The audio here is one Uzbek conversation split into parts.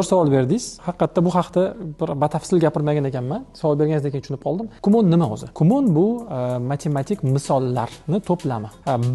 Savol berdingiz. Haqiqatda bu haqda bir batafsil gapirmagan ekanman. Savol berganingizdan keyin tushunib qoldim. Kumon nima o'zi? Kumon bu matematik misollarni to'plami.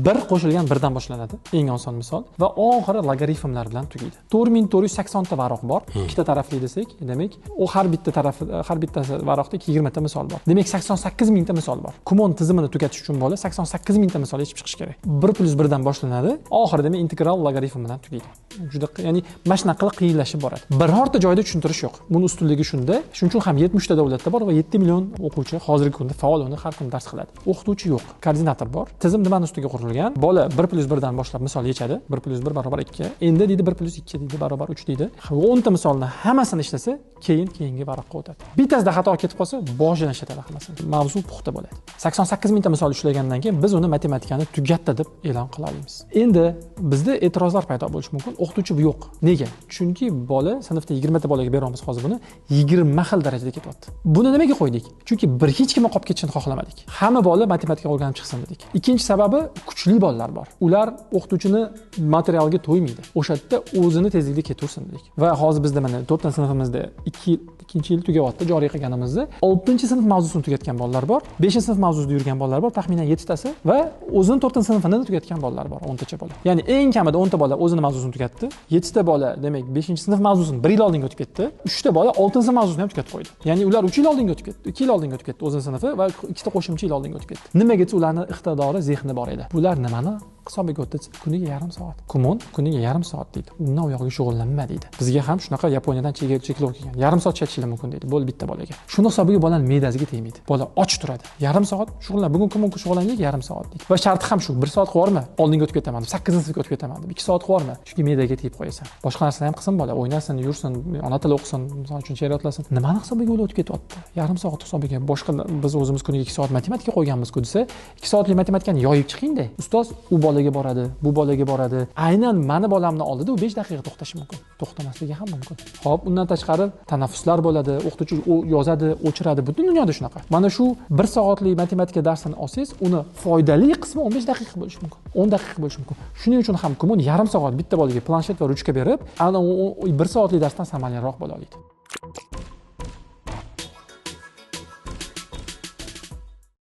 Bir qo'shilgan birdan boshlanadi, eng oson misol va oxiri logaritmlar bilan tugaydi. 4480 ta varoq bor. Ikkita tarafli desak, demak, u har bittasi varoqda 20 ta misol bor. Demak, 88 ming ta misol bor. Kumon tizimini tugatish uchun bola 88 ming ta misol yechib chiqish kerak. 1 + 1 dan boshlanadi, oxirida integral logaritm bilan tugaydi. Juda, ya'ni mashina qilib qiyinlashib boradi. Birorta joyda tushuntirish yo'q. Buni ustunligi shunda. Shuning uchun ham 70 ta davlatda bor va 7 million o'quvchi hozirgi kunda faol uni har kuni dars qiladi. O'qituvchi yo'q, koordinator bor. Tizim nimani ustiga qurilgan? Bola 1 + 1 dan boshlab misol yechadi. 1 + 1 = 2. Endi deydi 1 + 2 deydi = 3 deydi. 10 ta misolni hammasini ishlasa, keyingi varaqqa o'tadi. Bittasida xato ketib qolsa, boshidan ishlatadi hammasini. Mavzu puxta bo'ladi. 88 ming ta misol ishlagandan keyin biz uni matematikani tugatdi deb e'lon qila olamiz. Endi bizda e'tirozlar paydo bo'lishi mumkin. O'qituvchi yo'q. Nega? Chunki bola sinfda 20 ta bolaga beramiz hozir buni 20 xil darajada ketyapti. Buni nimaga qo'ydik? Chunki hech kimni qolib ketishini xohlamadik. Hamma bola matematika o'rganib chiqsin dedik. Ikkinchi sababi kuchli bolalar bor. Ular o'qituvchini materialga to'ymaydi. O'sha yerda o'zini tezlikda ketaversin dedik. Va hozir bizda mana 4-sinfimizda 2 yil tugayapti joriy qilganimizda 6-sinf mavzusini tugatgan bolalar bor, 5-sinf mavzusida yurgan bolalar bor, taxminan 7 tasi va o'zini 4-sinfini tugatgan bolalar bor, 10 tacha bola. Ya'ni eng kamida 10 ta bola o'zini mavzusini tugatdi, 7 ta bola demak 5-sinf mavzusini 1 yil oldinga o'tib ketdi, 3 ta bola 6-sinf mavzusini ham tugatib qo'ydi. Ya'ni ular 3 yil oldinga o'tib ketdi, 2 yil oldinga o'tib ketdi o'zini sinfi va 2 ta qo'shimcha yil oldinga o'tib ketdi. Nimaga? Ularning iqtidori, zehni bor edi. Bular nimani hisobiga o'tdi? Kuniga yarim soat. Kumon kuniga yarim soat deydi. Undan u yog'iga shug'ullanma deydi. Bizga ham shunaqa Yaponiyadan cheklov kelgan. Yarim soat chatishingiz mumkin deydi. Bo'ldi bitta bolaga. Shuni hisobiga bolaning me'dasiga tegmaydi. Bola och turadi. Yarim soat shug'ullan. Bugun kumon shug'ullanaylik yarim soat deydi. Va sharti ham shu. 1 soat qivorma, oldinga o'tib ketaman deb, 8-sinfga o'tib ketaman deb. 2 soat qivorma. Chunki me'daga tegib qo'yasan. Boshqa narsani ham qilsin bola, o'ynasin, yursin, ona tili o'qisin, misol uchun she'r yodlasin. Nimani hisobiga o'tib ketyapti? Yarim soat hisobiga. Boshqa biz o'zimiz kuniga 2 soat matematika qo'yganmiz-ku desa, 2 soatlik matematikani yoyib chiqing-da. Ustoz u bolaga boradi, bu bolaga boradi. Aynan meni bolamni oldida u 5 daqiqa to'xtashi mumkin. To'xtamasligi ham mumkin. Xo'p, undan tashqari tanaffuslar bo'ladi, o'qituvchi yozadi, o'chiradi. Butun dunyoda shunaqa. Mana shu 1 soatlik matematika darsini olsangiz, uni foydali qismi 15 daqiqa bo'lishi mumkin. 10 daqiqa bo'lishi mumkin. Shuning uchun ham kumon yarim soat bitta bolaga planshet va ruchka berib, ana 1 soatlik darsdan samaraliroq bo'la oladi.